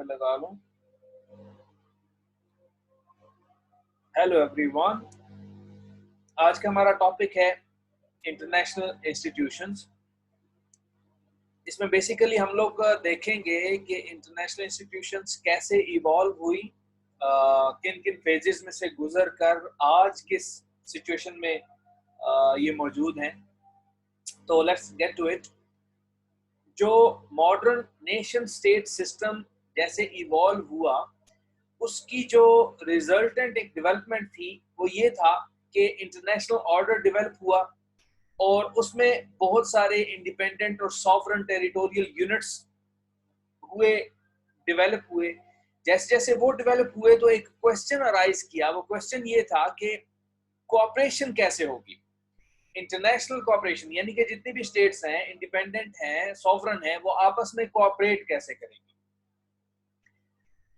लगा लूं। Hello everyone, आज का हमारा टॉपिक है इंटरनेशनल इंस्टीट्यूशंस। इसमें बेसिकली हम लोग देखेंगे कि इंटरनेशनल इंस्टीट्यूशंस कैसे इवॉल्व हुई, किन किन फेजेस में से गुजर कर आज किस सिचुएशन में ये मौजूद हैं। तो लेट्स गेट टू इट। जो मॉडर्न नेशन स्टेट सिस्टम जैसे इवॉल्व हुआ, उसकी जो रिजल्टेंट एक डेवलपमेंट थी वो ये था कि इंटरनेशनल ऑर्डर डेवलप हुआ और उसमें बहुत सारे इंडिपेंडेंट और सॉवरन टेरिटोरियल यूनिट्स डेवलप हुए। जैसे जैसे वो डेवलप हुए तो एक क्वेश्चन अराइज किया। वो क्वेश्चन ये था कि कोऑपरेशन कैसे होगी, इंटरनेशनल कोऑपरेशन, यानी कि जितनी भी स्टेट्स हैं, इंडिपेंडेंट हैं, सॉवरन हैं, वो आपस में कोऑपरेट कैसे करेंगे।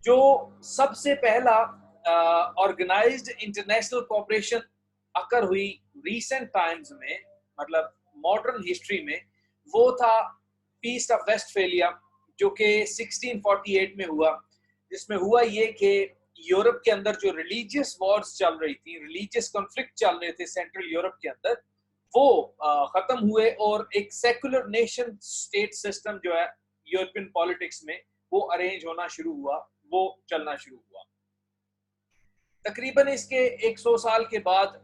जो सबसे पहला ऑर्गेनाइज्ड इंटरनेशनल कोऑपरेशन अकर हुई रीसेंट टाइम्स में, मतलब मॉडर्न हिस्ट्री में, वो था पीस ऑफ वेस्टफेलिया, जो कि 1648 में हुआ। जिसमें हुआ ये कि यूरोप के अंदर जो रिलीजियस वॉर्स चल रही थी, रिलीजियस कॉन्फ्लिक्ट चल रहे थे सेंट्रल यूरोप के अंदर, वो खत्म हुए और एक सेकुलर नेशन स्टेट सिस्टम जो है यूरोपियन पॉलिटिक्स में वो अरेंज होना शुरू हुआ, वो चलना शुरू हुआ। तकरीबन इसके 100 साल के बाद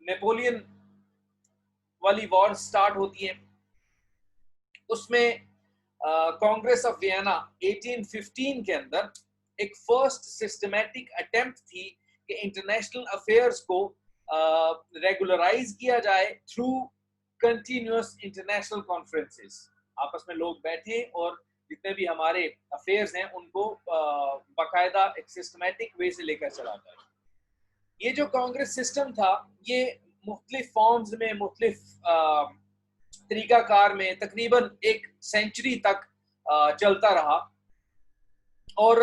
नेपोलियन वाली वॉर स्टार्ट होती है। उसमें कांग्रेस ऑफ वियना 1815 के अंदर एक फर्स्ट सिस्टमैटिक अटेम्प्ट थी कि इंटरनेशनल अफेयर्स को रेगुलराइज किया जाए थ्रू कंटिन्यूअस इंटरनेशनल कॉन्फ्रेंसेस। आपस में लोग बैठे और जितने भी हमारे अफेयर्स हैं उनको बाकायदा एक सिस्टमैटिक वे से लेकर चला जाए। ये जो कांग्रेस सिस्टम था ये मुख्तलिफ फॉर्म्स में, मुख्तलिफ तरीकाकार में तकरीबन एक सेंचुरी तक चलता रहा और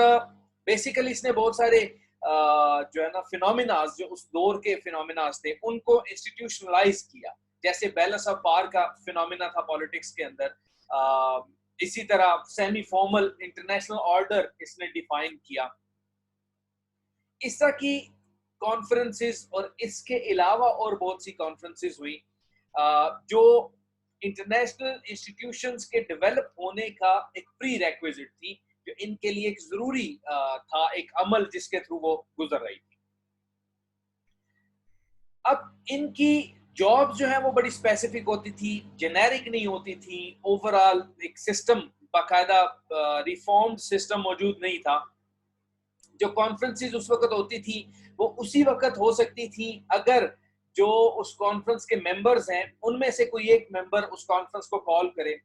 बेसिकली इसने बहुत सारे जो है ना फिनोमिनास, जो उस दौर के फिनोमिनास थे, उनको इंस्टीट्यूशनलाइज किया। जैसे बैलेंस ऑफ पावर का फिनोमिना था पॉलिटिक्स के अंदर, इसी तरह सेमी फॉर्मल इंटरनेशनल ऑर्डर इसने डिफाइन किया। इस तरह की कॉन्फ्रेंसेस और इसके अलावा और बहुत सी कॉन्फ्रेंसेस हुई जो इंटरनेशनल इंस्टीट्यूशंस के डेवलप होने का एक प्री रेक्विजिट थी, जो इनके लिए एक जरूरी था, एक अमल जिसके थ्रू वो गुजर रही थी। अब इनकी जॉब जो है वो बड़ी स्पेसिफिक होती थी, जेनेरिक नहीं होती थी। ओवरऑल एक सिस्टम, बाकायदा रिफॉर्म्ड सिस्टम मौजूद नहीं था। जो कॉन्फ्रेंसेस उस वक्त होती थी वो उसी वक्त हो सकती थी अगर जो उस कॉन्फ्रेंस के मेंबर्स हैं उनमें से कोई एक मेंबर उस कॉन्फ्रेंस को कॉल करे,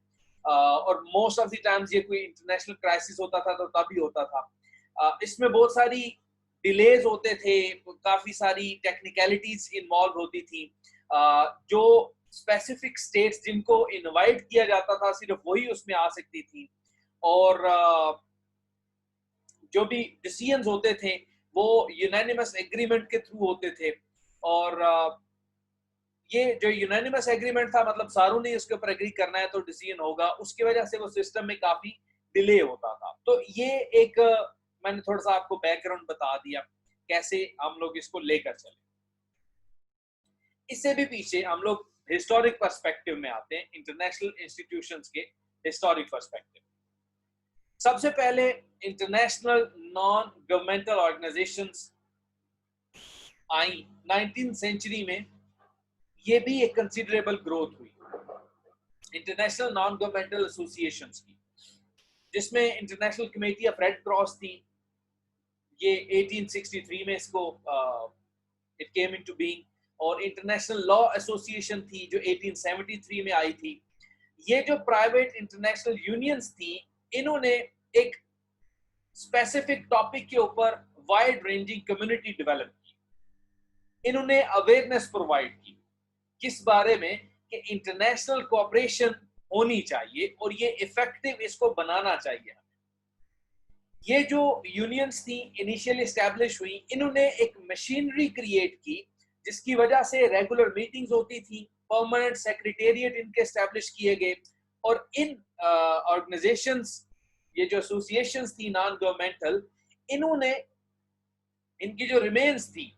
और मोस्ट ऑफ द टाइम्स ये कोई इंटरनेशनल क्राइसिस होता था तो तभी होता था। इसमें बहुत सारी डिलेज होते थे, काफी सारी टेक्निकलिटीज इन्वॉल्व होती थी। जो स्पेसिफिक स्टेट्स जिनको इनवाइट किया जाता था सिर्फ वही उसमें आ सकती थी, और जो भी डिसीजंस होते थे वो यूनानिमस एग्रीमेंट के थ्रू होते थे। और ये जो यूनानिमस एग्रीमेंट था, मतलब सारों ने इसके ऊपर एग्री करना है तो डिसीजन होगा, उसकी वजह से वो सिस्टम में काफी डिले होता था। तो ये एक मैंने थोड़ा सा आपको बैकग्राउंड बता दिया कैसे हम लोग इसको लेकर चले। इससे भी पीछे हम लोग हिस्टोरिक पर्सपेक्टिव में आते हैं, इंटरनेशनल इंस्टीट्यूशंस के हिस्टोरिक पर्सपेक्टिव। सबसे पहले इंटरनेशनल नॉन गवर्नमेंटल ऑर्गेनाइजेशंस आई 19th सेंचुरी में। ये भी एक कंसिडरेबल ग्रोथ हुई इंटरनेशनल नॉन गवर्नमेंटल एसोसिएशंस की, जिसमें international committee of red cross थी। ये 1863 में इसको इट केम इनटू बीइंग, और इंटरनेशनल लॉ एसोसिएशन थी जो 1873 में आई थी। ये जो प्राइवेट इंटरनेशनल यूनियंस थी, इन्होंने एक स्पेसिफिक टॉपिक के ऊपर वाइड रेंजिंग कम्युनिटी डेवलप की। इन्होंने अवेयरनेस प्रोवाइड की किस बारे में कि इंटरनेशनल कोऑपरेशन होनी चाहिए और ये इफेक्टिव इसको बनाना चाहिए। ये जो यूनियंस थी इनिशियली एस्टैब्लिश हुई, इन्होंने एक मशीनरी क्रिएट की जिसकी वजह से रेगुलर मीटिंग्स होती थी, परमानेंट सेक्रेटेरिएट इनके एस्टैब्लिश किए गए, और इन ऑर्गेनाइजेशंस, ये जो एसोसिएशंस थी नॉन गवर्नमेंटल, इन्होंने, इनकी जो रिमेन्स थी,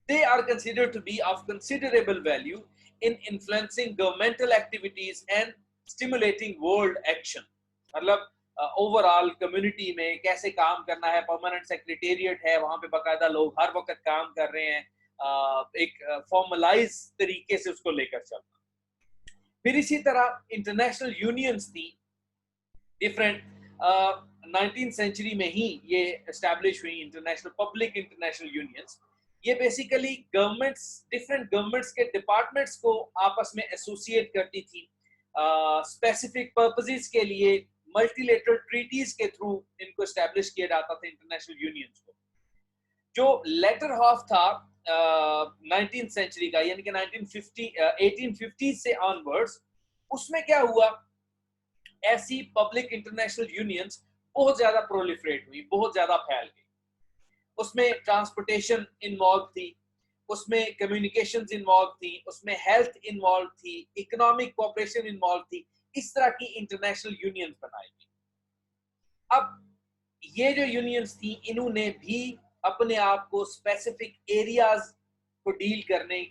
they are considered to be of considerable value in influencing governmental activities and stimulating world action. मतलब ओवरऑल कम्युनिटी में कैसे काम करना है, परमानेंट सेक्रेटेरिएट है, वहां पे बाकायदा लोग हर वक्त काम कर रहे हैं, एक फॉर्मलाइज तरीके से उसको लेकर चलना। फिर इसी तरह इंटरनेशनल यूनियंस थी डिफरेंट, 19th सेंचुरी में ही ये एस्टैब्लिश हुई इंटरनेशनल पब्लिक इंटरनेशनल यूनियंस। ये बेसिकली गवर्नमेंट्स, डिफरेंट गवर्नमेंट्स के डिपार्टमेंट्स को आपस में एसोसिएट करती थी स्पेसिफिक पर्पसेस के लिए। मल्टीलेटरल ट्रीटीज के थ्रू इनको एस्टैब्लिश किया जाता था इंटरनेशनल यूनियंस को। जो लेटर हाफ था 19th सेंचुरी का, यानी कि 1850 से ऑनवर्ड्स, उसमें क्या हुआ, ऐसी पब्लिक इंटरनेशनल यूनियंस बहुत ज्यादा प्रोलिफरेट हुई, बहुत ज्यादा फैल गई। उसमें ट्रांसपोर्टेशन इन्वॉल्व थी, उसमें कम्युनिकेशंस इन्वॉल्व थी, उसमें हेल्थ इन्वॉल्व थी, इकोनॉमिक कोऑपरेशन इन्वॉल्व थी। इस तरह की इंटरनेशनल यूनियंस बनाई गई। अब ये जो यूनियंस थी, इन्होंने भी अपने आप को स्पेसिफिक एरियाज को डील करने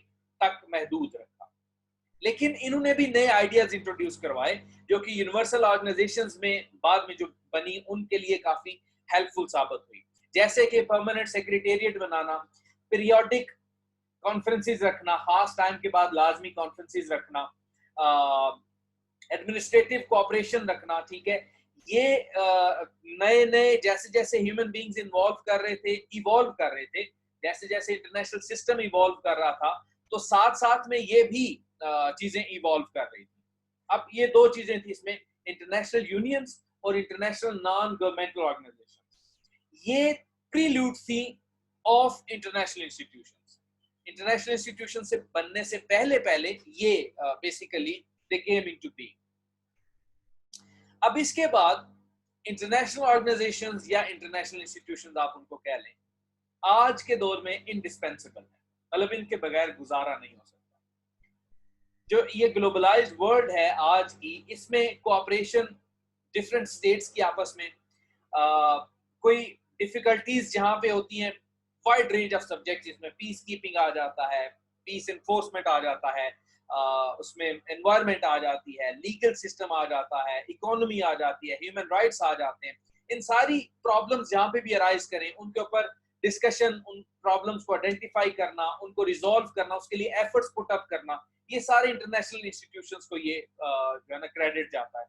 तक महदूद रखा, लेकिन इन्होंने भी नए आइडियाज इंट्रोड्यूस करवाए जो कि यूनिवर्सल ऑर्गेनाइजेशंस में बाद में जो बनी उनके लिए काफी हेल्पफुल साबित हुई। जैसे कि परमानेंट सेक्रेटेरिएट बनाना, पीरियोडिक कॉन्फ्रेंसेस रखना, खास टाइम के बाद लाजमी कॉन्फ्रेंसेस रखना, एडमिनिस्ट्रेटिव कोऑपरेशन रखना, ठीक है। ये नए नए जैसे जैसे ह्यूमन बीइंग्स इन्वॉल्व कर रहे थे, इवॉल्व कर रहे थे, जैसे जैसे इंटरनेशनल सिस्टम इवॉल्व कर रहा था, तो साथ साथ में ये भी चीजें इवॉल्व कर रही थी। अब ये दो चीजें थी इसमें, इंटरनेशनल यूनियंस और इंटरनेशनल नॉन गवर्नमेंटल ऑर्गेनाइजेशन। ये प्रील्यूड थी of international institutions. International institution से बनने से पहले पहले ये basically they came into being. अब इसके बाद इंटरनेशनल ऑर्गेनाइजेशंस या इंटरनेशनल इंस्टीट्यूशंस आप उनको कह लें, आज के दौर में इंडिस्पेंसिबल है, मतलब इनके बगैर गुजारा नहीं हो सकता। जो ये ग्लोबलाइज्ड वर्ल्ड है आज की, इसमें कोऑपरेशन डिफरेंट स्टेट्स की आपस में, कोई डिफिकल्टीज जहां पे होती हैं, वाइड रेंज ऑफ सब्जेक्ट्स, इसमें पीस कीपिंग आ जाता है, पीस एनफोर्समेंट आ जाता है, उसमें एनवायरनमेंट आ जाती है, लीगल सिस्टम आ जाता है, इकोनॉमी आ जाती है, ह्यूमन राइट्स आ जाते हैं। इन सारी प्रॉब्लम्स जहां पे भी अराइज करें, उनके ऊपर डिस्कशन, उन प्रॉब्लम्स को आइडेंटिफाई करना, उनको रिजॉल्व करना, उसके लिए एफर्ट्स पुट अप करना, ये सारे इंटरनेशनल इंस्टीट्यूशंस को ये जो है ना क्रेडिट जाता है।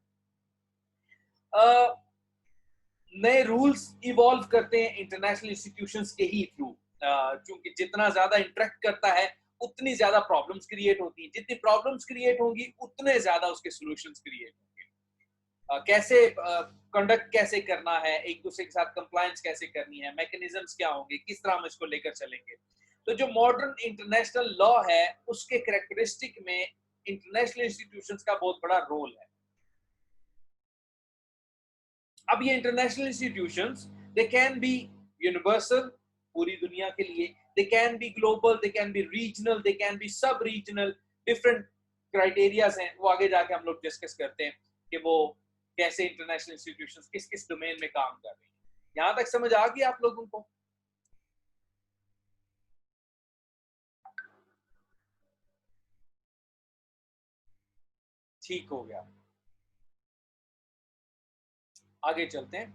नए रूल्स इवॉल्व करते हैं इंटरनेशनल इंस्टीट्यूशंस के ही थ्रू, क्योंकि जितना ज्यादा इंटरेक्ट करता है उतनी ज्यादा प्रॉब्लम्स क्रिएट होती हैं, जितनी प्रॉब्लम्स क्रिएट होंगी उतने ज्यादा उसके सॉल्यूशंस क्रिएट होंगे। कैसे कंडक्ट कैसे करना है, एक दूसरे के साथ कंप्लायंस कैसे करनी है, मैकेनिज्म्स क्या होंगे, किस तरह हम इसको लेकर चलेंगे। तो जो मॉडर्न इंटरनेशनल लॉ है, उसके कैरेक्टरिस्टिक में इंटरनेशनल इंस्टीट्यूशंस का बहुत बड़ा रोल है। अब ये international institutions, they can be universal, पूरी दुनिया के लिए, they can be global, they can be regional, they can be सब रीजनल, डिफरेंट क्राइटेरियाज हैं, वो आगे जाके हम लोग डिस्कस करते हैं कि वो कैसे इंटरनेशनल इंस्टीट्यूशंस किस किस डोमेन में काम कर रही हैं। यहां तक समझ आ गई आप लोगों को? ठीक हो गया, आगे चलते हैं।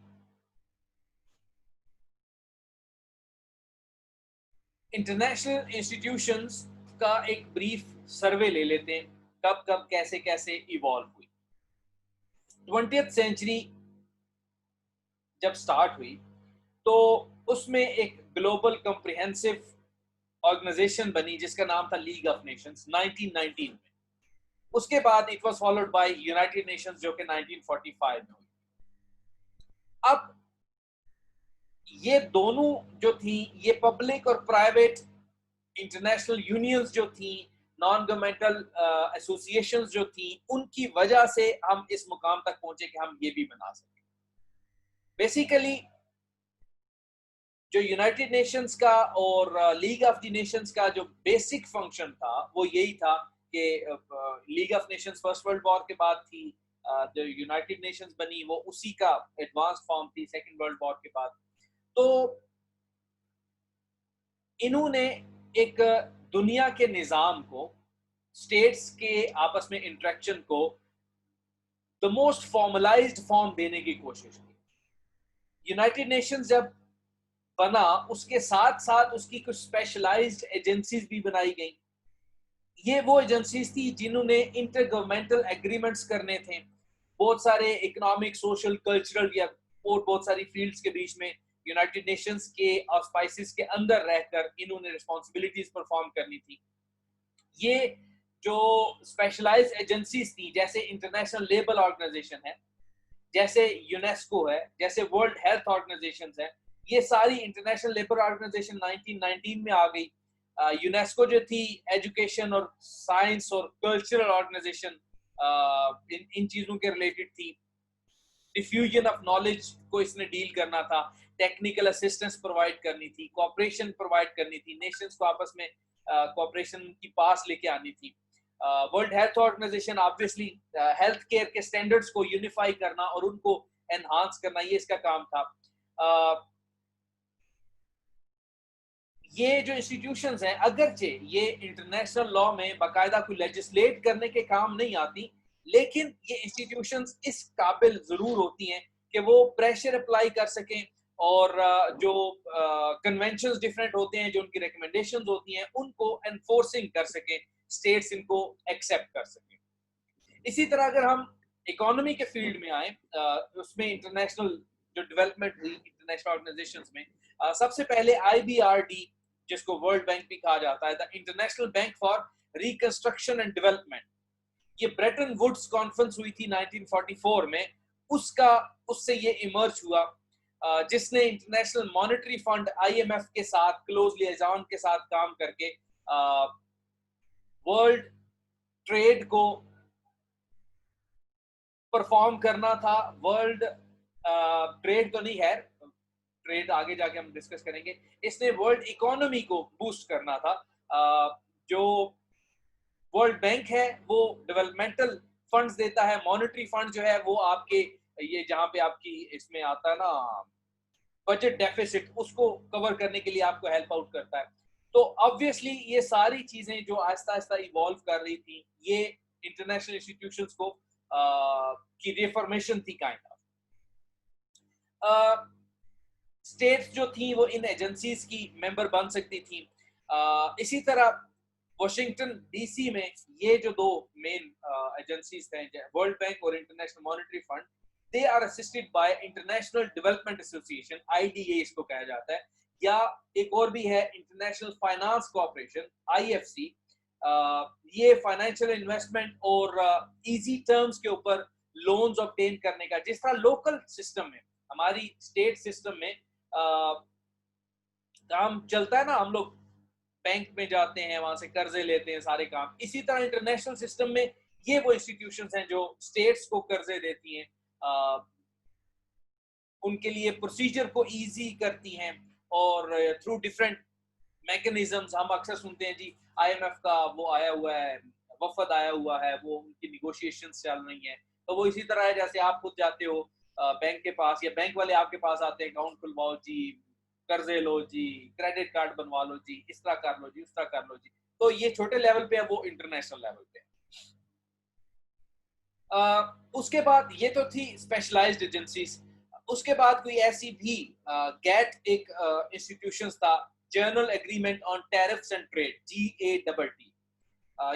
इंटरनेशनल इंस्टीट्यूशंस का एक ब्रीफ सर्वे ले लेते हैं, कब कब कैसे कैसे इवॉल्व हुई। 20th सेंचुरी जब स्टार्ट हुई तो उसमें एक ग्लोबल कॉम्प्रिहेंसिव ऑर्गेनाइजेशन बनी जिसका नाम था लीग ऑफ नेशंस 1919 में। उसके बाद it was followed by United Nations जो कि 1945 में हुई। अब ये दोनों जो थी, ये पब्लिक और प्राइवेट इंटरनेशनल यूनियंस जो थी, नॉन गवर्नमेंटल एसोसिएशंस जो थी, उनकी वजह से हम इस मुकाम तक पहुंचे कि हम ये भी बना सके। बेसिकली जो यूनाइटेड नेशंस का और लीग ऑफ द नेशंस का जो बेसिक फंक्शन था वो यही था कि league of Nations first world war के बाद थी, जो यूनाइटेड नेशंस बनी वो उसी का एडवांस फॉर्म थी सेकेंड वर्ल्ड वॉर के बाद। तो इन्होंने एक दुनिया के निज़ाम को, स्टेट्स के आपस में इंटरेक्शन को द मोस्ट फॉर्मलाइज्ड फॉर्म देने की कोशिश की। यूनाइटेड नेशंस जब बना उसके साथ साथ उसकी कुछ स्पेशलाइज्ड एजेंसीज भी बनाई गई। ये वो एजेंसीज थी जिन्होंने इंटर गवर्नमेंटल एग्रीमेंट्स करने थे बहुत सारे इकोनॉमिक, सोशल, कल्चरल या और बहुत सारी फील्ड्स के बीच में। यूनाइटेड नेशंस के ऑस्पाइसेस के अंदर रहकर इन्होंने रिस्पॉन्सिबिलिटीज परफॉर्म करनी थी। ये जो स्पेशलाइज्ड एजेंसीज थी, जैसे इंटरनेशनल लेबर ऑर्गेनाइजेशन है, जैसे यूनेस्को है, जैसे वर्ल्ड हेल्थ ऑर्गेनाइजेशन है, ये सारी इंटरनेशनल लेबर ऑर्गेनाइजेशन 1919 में आ गई। यूनेस्को जो थी एजुकेशन और साइंस और कल्चरल ऑर्गेनाइजेशन इन चीजों के रिलेटेड थी। डिफ्यूजन ऑफ नॉलेज को इसने डील करना था, टेक्निकल असिस्टेंस प्रोवाइड करनी थी, कोऑपरेशन प्रोवाइड करनी थी, नेशंस को आपस में कोऑपरेशन की पास लेके आनी थी। World health organization obviously health care के स्टैंडर्ड्स को यूनिफाई करना और उनको एनहांस करना, ये इसका काम था। ये जो इंस्टीट्यूशंस हैं, अगरचे ये इंटरनेशनल लॉ में बाकायदा कोई लेजिस्लेट करने के काम नहीं आती, लेकिन ये इंस्टीट्यूशंस इस काबिल जरूर होती हैं कि वो प्रेशर अप्लाई कर सकें और जो कन्वेंशंस डिफरेंट होते हैं, जो उनकी रिकमेंडेशंस होती हैं, उनको एनफोर्सिंग कर सकें, स्टेट्स इनको एक्सेप्ट कर सकें। इसी तरह अगर हम इकोनॉमी के फील्ड में आए, उसमें इंटरनेशनल जो डेवलपमेंट हुई इंटरनेशनल ऑर्गेनाइजेशंस में, सबसे पहले IBRD, जिसको वर्ल्ड बैंक भी कहा जाता है, the international bank for reconstruction and development, ये ब्रेटन वुड्स कॉन्फ्रेंस हुई थी 1944 में, उससे ये इमर्ज हुआ, जिसने इंटरनेशनल मॉनेटरी फंड IMF के साथ क्लोज लिएजान के साथ काम करके वर्ल्ड ट्रेड को परफॉर्म करना था। वर्ल्ड ट्रेड तो नहीं है, ट्रेड आगे जाके हम डिस्कस करेंगे। इसने वर्ल्ड इकोनॉमी को बूस्ट करना था। जो वर्ल्ड बैंक है वो डेवलपमेंटल फंड्स देता है, मॉनेटरी फंड जो है वो आपके ये जहां पे आपकी इसमें आता है ना बजट डेफिसिट, उसको कवर करने के लिए आपको हेल्प आउट करता है। तो ऑब्वियसली ये सारी चीजें जो आहिस्ता आहिस्ता इवॉल्व कर रही थी, ये इंटरनेशनल इंस्टीट्यूशंस को की रिफॉर्मेशन थी काइंड ऑफ। स्टेट्स जो थी वो इन एजेंसीज की मेंबर बन सकती थी। इसी तरह वॉशिंगटन DC में ये जो दो मेन एजेंसीज थे, वर्ल्ड बैंक और international monetary fund, they are assisted by international development association, IDA इसको कहा जाता है, या एक और भी है इंटरनेशनल फाइनेंस कॉर्पोरेशन, IFC। ये फाइनेंशियल इन्वेस्टमेंट और इजी टर्म्स के ऊपर लोन्स ऑब्टेन करने का, जिस तरह लोकल सिस्टम में, हमारी स्टेट सिस्टम में काम चलता है ना, हम लोग बैंक में जाते हैं, वहां से कर्जे लेते हैं, सारे काम, इसी तरह इंटरनेशनल सिस्टम में ये वो इंस्टीट्यूशंस हैं जो स्टेट्स को कर्जे देती हैं, उनके लिए प्रोसीजर को इजी करती हैं, और थ्रू डिफरेंट मैकेनिज्म्स। हम अक्सर सुनते हैं जी IMF का वो आया हुआ है, वफद आया हुआ है, वो उनकी निगोशिएशंस चल रही हैं। तो वो इसी तरह है जैसे आप खुद जाते हो बैंक के पास, या बैंक वाले आपके पास आते हैं, अकाउंट खुलवाओ जी, कर्जे लो जी, क्रेडिट कार्ड बनवा लो जी, इस तरह कर लो जी, उस तरह कर लो जी। तो ये छोटे लेवल पे है, वो इंटरनेशनल लेवल पे है। उसके बाद ये तो थी स्पेशलाइज्ड एजेंसीज। उसके बाद कोई ऐसी भी गैट एक इंस्टीट्यूशन था, journal agreement on tariffs and trade, GATT।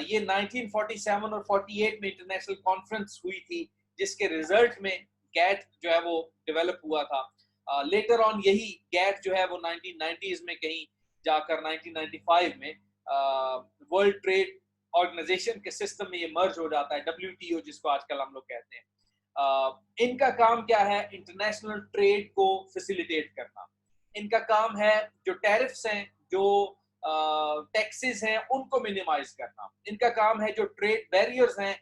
ये 1947 और 48 में इंटरनेशनल कॉन्फ्रेंस हुई थी, जिसके रिजल्ट में गैट जो है वो डेवलप हुआ था। लेटर ऑन यही गैट जो है वो 1990s में कहीं जाकर 1995 में वर्ल्ड ट्रेड ऑर्गेनाइजेशन के सिस्टम में ये मर्ज हो जाता है, WTO जिसको आजकल हम लोग कहते हैं। इनका काम क्या है? इंटरनेशनल ट्रेड को फैसिलिटेट करना। इनका काम है जो टैरिफ्स हैं, जो टैक्सेस हैं, उनको मिनिमाइज करना। इनका काम है जो ट्रेड बैरियर्स हैं,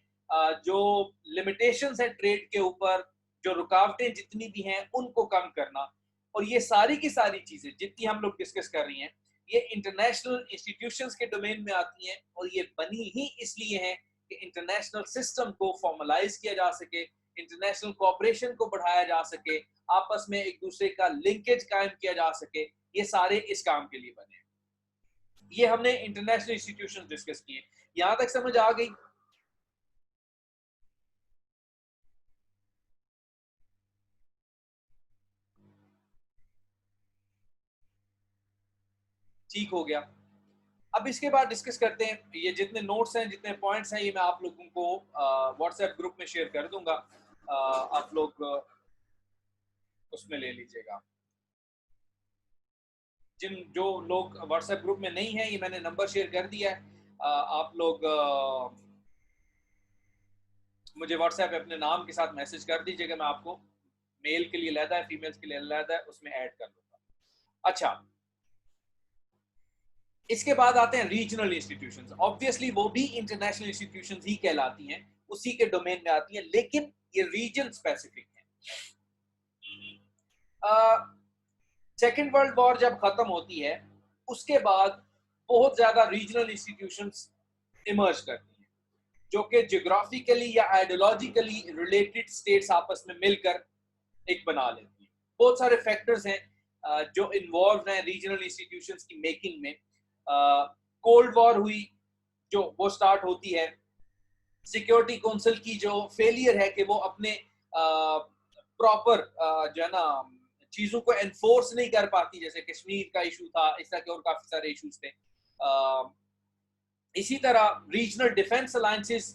जो लिमिटेशंस हैं ट्रेड के ऊपर, जो रुकावटें जितनी भी हैं उनको कम करना। और ये सारी की सारी चीजें जितनी हम लोग डिस्कस कर रही हैं, ये इंटरनेशनल इंस्टीट्यूशंस के डोमेन में आती हैं और ये बनी ही इसलिए हैं कि इंटरनेशनल सिस्टम को फॉर्मलाइज किया जा सके, इंटरनेशनल कोऑपरेशन को बढ़ाया जा सके, आपस में एक दूसरे का लिंकेज कायम किया जा सके। ये सारे इस काम के लिए बने हैं। ये हमने इंटरनेशनल इंस्टीट्यूशन डिस्कस किए। यहां तक समझ आ गई? ठीक हो गया। अब इसके बाद डिस्कस करते हैं, ये जितने नोट्स हैं, जितने पॉइंट्स हैं, ये मैं आप लोगों को व्हाट्सएप ग्रुप में शेयर कर दूंगा। आप लोग उसमें ले लीजिएगा। जो लोग व्हाट्सएप ग्रुप में नहीं है, ये मैंने नंबर शेयर कर दिया है। आप लोग मुझे व्हाट्सएप पे अपने नाम के साथ मैसेज कर दीजिएगा, मैं आपको मेल के लिए अलहदा है, फीमेल्स के लिए अलहदा है, उसमें ऐड कर लूंगा। अच्छा, इसके बाद आते हैं रीजनल इंस्टीट्यूशंस। ऑब्वियसली वो भी इंटरनेशनल इंस्टीट्यूशंस ही कहलाती हैं, उसी के डोमेन में आती हैं, लेकिन ये रीजन स्पेसिफिक है। सेकेंड वर्ल्ड वॉर जब खत्म होती है, उसके बाद बहुत ज्यादा रीजनल इंस्टीट्यूशंस इमर्ज करती हैं, जो कि जियोग्राफिकली या आइडियोलॉजिकली रिलेटेड स्टेट्स आपस में मिलकर एक बना लेती हैं। बहुत सारे फैक्टर्स हैं जो इन्वॉल्व हैं रीजनल इंस्टीट्यूशंस की मेकिंग में। कोल्ड वॉर हुई, जो वो स्टार्ट होती है, सिक्योरिटी काउंसिल की जो फेलियर है कि वो अपने प्रॉपर जो है ना चीजों को एनफोर्स नहीं कर पाती, जैसे कश्मीर का इशू था, इस तरह के और काफी सारे इशूज थे। इसी तरह रीजनल डिफेंस अलायंसेस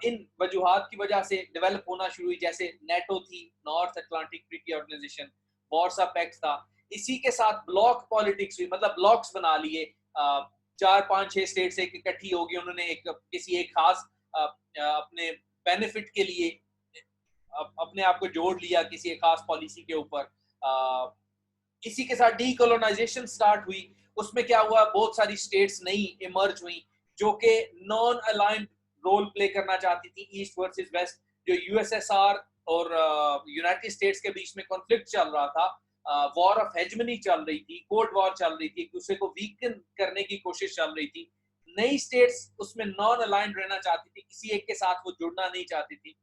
इन वजूहात की वजह से डेवलप होना शुरू हुई, जैसे नेटो थी, north Atlantic treaty organization, Warsaw pact था। इसी के साथ ब्लॉक पॉलिटिक्स हुई, मतलब ब्लॉक्स बना लिए, 4 5 6 स्टेट्स एक इकट्ठी होगी, उन्होंने एक किसी एक खास अपने बेनिफिट के लिए अपने आप को जोड़ लिया किसी एक खास पॉलिसी के ऊपर। इसी के साथ डीकोलोनाइजेशन स्टार्ट हुई। उसमें क्या हुआ, बहुत सारी स्टेट्स नई इमर्ज हुई जो कि नॉन अलाइंड रोल प्ले करना चाहती थी, ईस्ट वर्सेस वेस्ट। जो यूएसएसआर और यूनाइटेड स्टेट्स के बीच में कॉन्फ्लिक्ट चल रहा था, वॉर ऑफ हेजमनी चल रही थी, कोल्ड वॉर चल रही थी, एक दूसरे को वीकन करने की कोशिश चल रही थी। नई स्टेट्स उसमें नॉन अलाइंड रहना चाहती थी, किसी एक के साथ वो जुड़ना नहीं चाहती थी।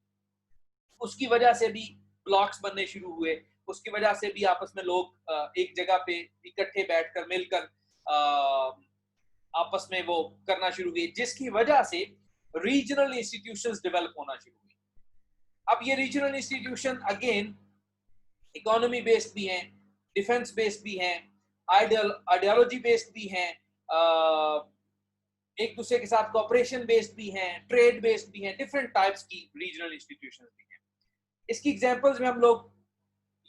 उसकी वजह से भी ब्लॉक्स बनने शुरू हुए, उसकी वजह से भी आपस में लोग एक जगह पे इकट्ठे बैठकर मिलकर आपस में वो करना शुरू हुए, जिसकी वजह से रीजनल इंस्टीट्यूशंस डेवलप होना शुरू हुई। अब ये regional institution again economy based भी हैं, डिफेंस बेस्ड भी हैं, आइडियोलॉजी बेस्ड भी हैं, एक दूसरे के साथ कोऑपरेशन बेस्ड भी हैं, ट्रेड बेस्ड भी हैं, डिफरेंट टाइप्स की रीजनल इंस्टीट्यूशंस भी हैं। इसकी एग्जांपल्स में हम लोग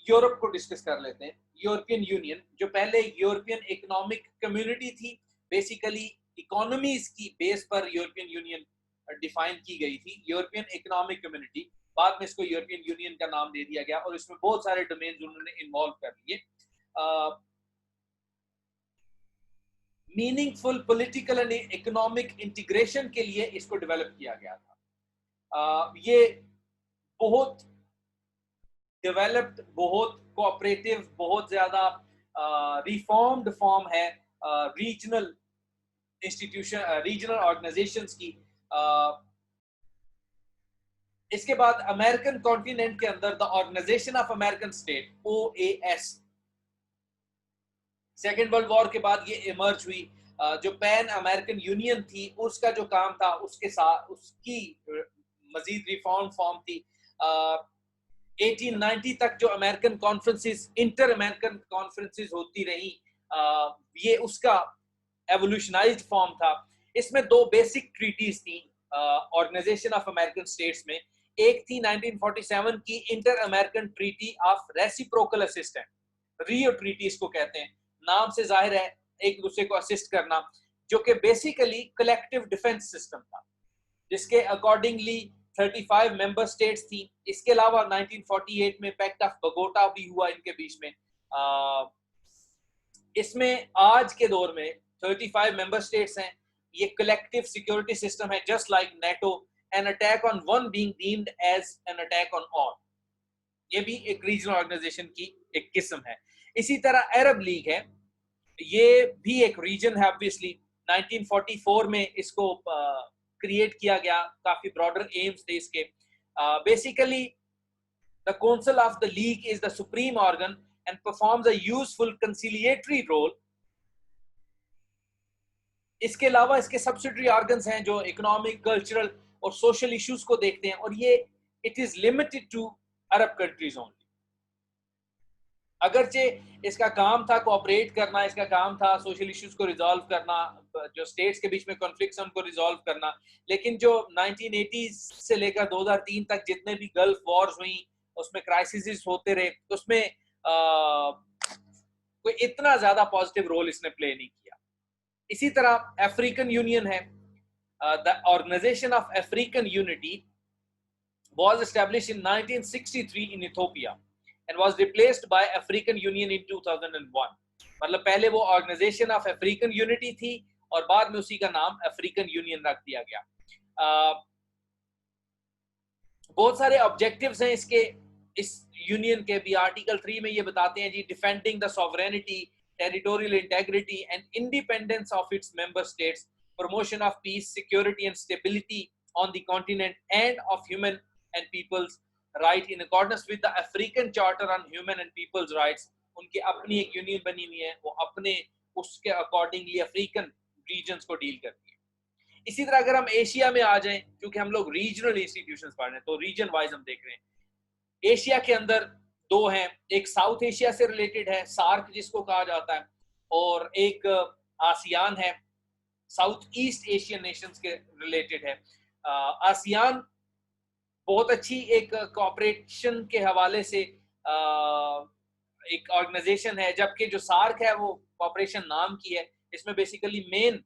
यूरोप को डिस्कस कर लेते हैं। यूरोपियन यूनियन, जो पहले यूरोपियन इकोनॉमिक कम्युनिटी थी, बेसिकली इकोनॉमीज की बेस पर यूरोपियन यूनियन डिफाइन की गई थी, यूरोपियन इकोनॉमिक कम्युनिटी। बाद में इसको यूरोपियन यूनियन का नाम दे दिया गया और इसमें बहुत सारे डोमेन उन्होंने इन्वॉल्व कर लिए। Meaningful political and economic integration के लिए इसको डेवलप किया गया था। ये बहुत डेवलप्ड, बहुत कोऑपरेटिव, बहुत ज्यादा रिफॉर्म्ड फॉर्म है रीजनल इंस्टीट्यूशन, रीजनल ऑर्गेनाइजेशंस की। इसके बाद अमेरिकन कॉन्टिनेंट के अंदर the organization of American state, OAS, second world war के बाद ये इमर्ज हुई। जो पैन अमेरिकन यूनियन थी, उसका जो काम था, उसके साथ उसकी मजीद रिफॉर्म फॉर्म थी। 1890 तक जो American conferences, inter American conferences होती रही, ये उसका एवोल्यूशनाइज्ड फॉर्म था। इसमें 2 बेसिक ट्रीटीज थी ऑर्गेनाइजेशन ऑफ अमेरिकन स्टेट्स में। एक थी 1947 की inter American treaty of reciprocal assistance, Rio treaty इसको कहते हैं, नाम से जाहिर है एक दूसरे को असिस्ट करना, जो कि बेसिकली कलेक्टिव डिफेंस सिस्टम था, जिसके अकॉर्डिंगली 35 मेंबर स्टेट्स थी। इसके अलावा 1948 में पैक्ट ऑफ बगोटा भी हुआ इनके बीच में। इसमें आज के दौर में 35 मेंबर स्टेट्स हैं। ये कलेक्टिव सिक्योरिटी सिस्टम है, just like NATO. An attack on one being deemed as an attack on all, ये भी एक रीजनल ऑर्गेनाइजेशन की एक किस्म है। इसी तरह अरब लीग है, ये भी एक रीजन है ऑब्वियसली। 1944 में इसको क्रिएट किया गया, काफी ब्रॉडर एम्स थे इसके। Basically the council of the league is the supreme organ and performs a useful conciliatory role. इसके अलावा इसके सब्सिडरी ऑर्गन्स हैं जो इकोनॉमिक, कल्चरल और सोशल इश्यूज को देखते हैं, और ये it is limited to Arab countries only. अगरचे इसका काम था कोऑपरेट करना, इसका काम था सोशल इश्यूज को रिजॉल्व करना, जो स्टेट्स के बीच में कॉन्फ्लिक्ट्स हैं उनको रिजॉल्व करना, लेकिन जो 1980 से लेकर 2003 तक जितने भी गल्फ वॉर्स हुई उसमें क्राइसिस होते रहे, उसमें कोई इतना ज्यादा पॉजिटिव रोल इसने प्ले नहीं किया। इसी तरह अफ्रीकन यूनियन है, the organization of African unity was established in 1963 in Ethiopia and was replaced by African Union in 2001। मतलब पहले वो ऑर्गेनाइजेशन ऑफ अफ्रीकन यूनिटी थी और बाद में उसी का नाम अफ्रीकन यूनियन रख दिया गया। बहुत सारे ऑब्जेक्टिव्स हैं इसके, इस यूनियन के भी। आर्टिकल 3 में ये बताते हैं जी, defending the sovereignty, territorial integrity and independence of its member states, promotion of peace, security and stability on the continent and of human and people's right in accordance with the African Charter on Human and People's Rights। उनकी अपनी एक union बनी हुई है, वो अपने उसके accordingly African regions को डील करती है। इसी तरह अगर हम एशिया में आ जाएं, क्योंकि हम लोग रीजनल इंस्टीट्यूशंस पढ़ रहे हैं तो रीजन वाइज हम देख रहे हैं। एशिया के अंदर दो हैं, एक साउथ एशिया से रिलेटेड है, सार्क जिसको कहा जाता है, और एक आसियान है, साउथ ईस्ट एशियन नेशंस के रिलेटेड है। आसियान बहुत अच्छी एक कोऑपरेशन के हवाले से एक ऑर्गेनाइजेशन है, जबकि जो सार्क है वो कोऑपरेशन नाम की है। इसमें बेसिकली मेन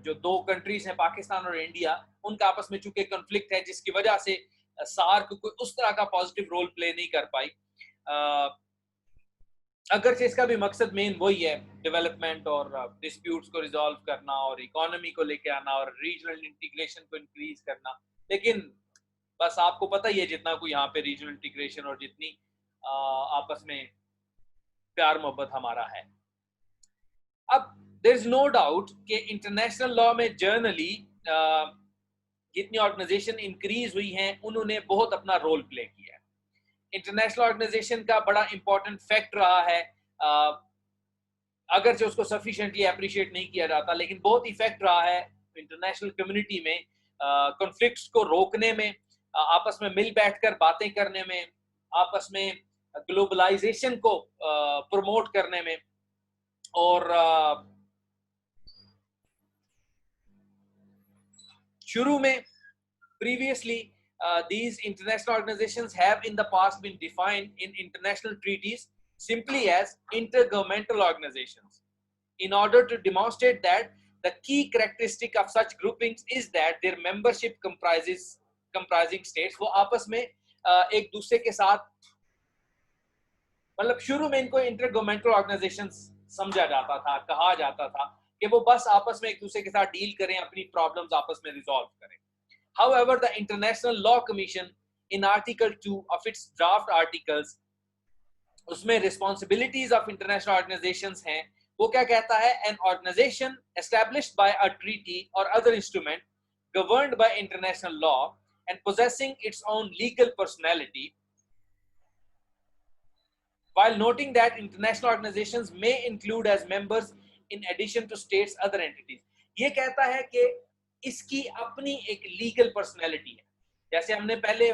जो दो कंट्रीज हैं पाकिस्तान और इंडिया, उनका आपस में चूंकि कॉन्फ्लिक्ट है जिसकी वजह से सार्क कोई उस तरह का पॉजिटिव रोल प्ले नहीं कर पाई। अगरचे इसका भी मकसद मेन वही है, डेवलपमेंट और डिस्प्यूट्स को रिजॉल्व करना और इकोनॉमी को लेके आना और रीजनल इंटीग्रेशन को इंक्रीज करना, लेकिन बस आपको पता ही है जितना कोई यहाँ पे रीजनल इंटीग्रेशन और जितनी आपस में प्यार मोहब्बत हमारा है। अब देयर इज नो डाउट कि इंटरनेशनल लॉ में जर्नली जितनी ऑर्गेनाइजेशन इंक्रीज हुई हैं उन्होंने बहुत अपना रोल प्ले किया है। इंटरनेशनल ऑर्गेनाइजेशन का बड़ा इंपॉर्टेंट फैक्ट रहा है, अगरचे उसको सफिशिएंटली अप्रिशिएट नहीं किया जाता, लेकिन बहुत इफेक्ट रहा है इंटरनेशनल कम्युनिटी में कॉन्फ्लिक्ट्स को रोकने में, आपस में मिल बैठकर बातें करने में, आपस में ग्लोबलाइजेशन को प्रमोट करने में। और शुरू में previously these international organizations have in the past been defined in international treaties simply as intergovernmental organizations in order to demonstrate that the key characteristic of such groupings is that their membership comprising states, वो आपस में एक दूसरे के साथ, मतलब शुरू में इनको इंटर गवर्नमेंटल ऑर्गेनाइजेशंस समझा जाता था, कहा जाता था कि वो बस आपस में एक दूसरे के साथ डील करें, अपनी प्रॉब्लम्स आपस में रिजॉल्व करें। However, the International Law Commission in Article 2 of its draft articles, उसमें responsibilities of international organizations हैं, वो क्या कहता है? An organization established by a treaty or other instrument governed by international law and possessing its own legal personality, while noting that international organizations may include as members in addition to states other entities। ये कहता है कि इसकी अपनी एक legal personality है। जैसे हमने पहले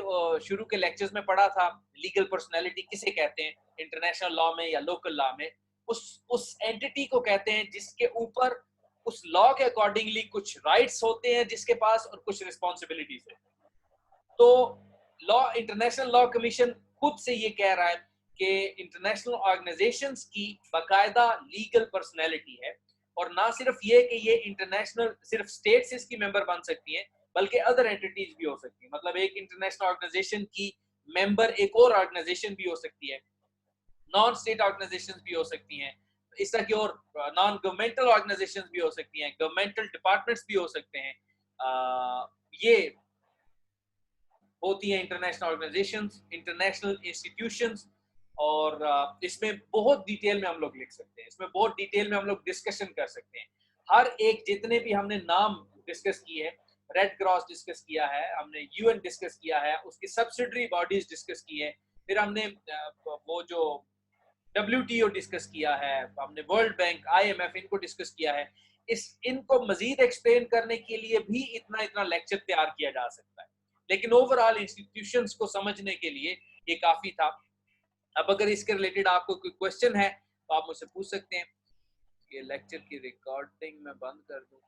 शुरू के लेक्चर्स में पढ़ा था, लीगल पर्सनैलिटी किसे कहते हैं इंटरनेशनल लॉ में या लोकल लॉ में? उस एंटिटी को कहते हैं जिसके ऊपर उस लॉ के अकॉर्डिंगली कुछ राइट्स होते हैं जिसके पास, और कुछ रिस्पॉन्सिबिलिटीज होती हैं। तो लॉ, इंटरनेशनल लॉ कमीशन खुद से ये कह रहा है कि इंटरनेशनल ऑर्गेनाइजेशंस की बाकायदा लीगल पर्सनैलिटी है, और ना सिर्फ ये कि ये इंटरनेशनल सिर्फ स्टेट्स इसकी मेंबर बन सकती हैं, बल्कि अदर एंटिटीज भी हो सकती हैं। मतलब एक इंटरनेशनल ऑर्गेनाइजेशन की मेंबर एक और ऑर्गेनाइजेशन भी हो सकती है, नॉन स्टेट ऑर्गेनाइजेशंस भी हो सकती हैं, इस तरह की और नॉन गवर्नमेंटल ऑर्गेनाइजेशंस भी हो सकती हैं, गवर्नमेंटल डिपार्टमेंट्स भी हो सकते हैं। ये होती हैं इंटरनेशनल ऑर्गेनाइजेशंस, इंटरनेशनल इंस्टीट्यूशंस, और इसमें बहुत डिटेल में हम लोग लिख सकते हैं, इसमें बहुत डिटेल में हम लोग डिस्कशन कर सकते हैं। हर एक जितने भी हमने नाम डिस्कस किए, रेड क्रॉस डिस्कस किया है हमने, यूएन डिस्कस किया है, उसकी सब्सिडरी बॉडीज डिस्कस की है, फिर हमने वो जो WTO डिस्कस किया है, हमने वर्ल्ड बैंक, IMF इनको डिस्कस किया है। इनको मजीद एक्सप्लेन करने के लिए भी इतना इतना लेक्चर तैयार किया जा सकता है, लेकिन ओवरऑल इंस्टीट्यूशंस को समझने के लिए ये काफी था। अब अगर इसके रिलेटेड आपको कोई क्वेश्चन है तो आप मुझसे पूछ सकते हैं। ये लेक्चर की रिकॉर्डिंग मैं बंद कर दूं।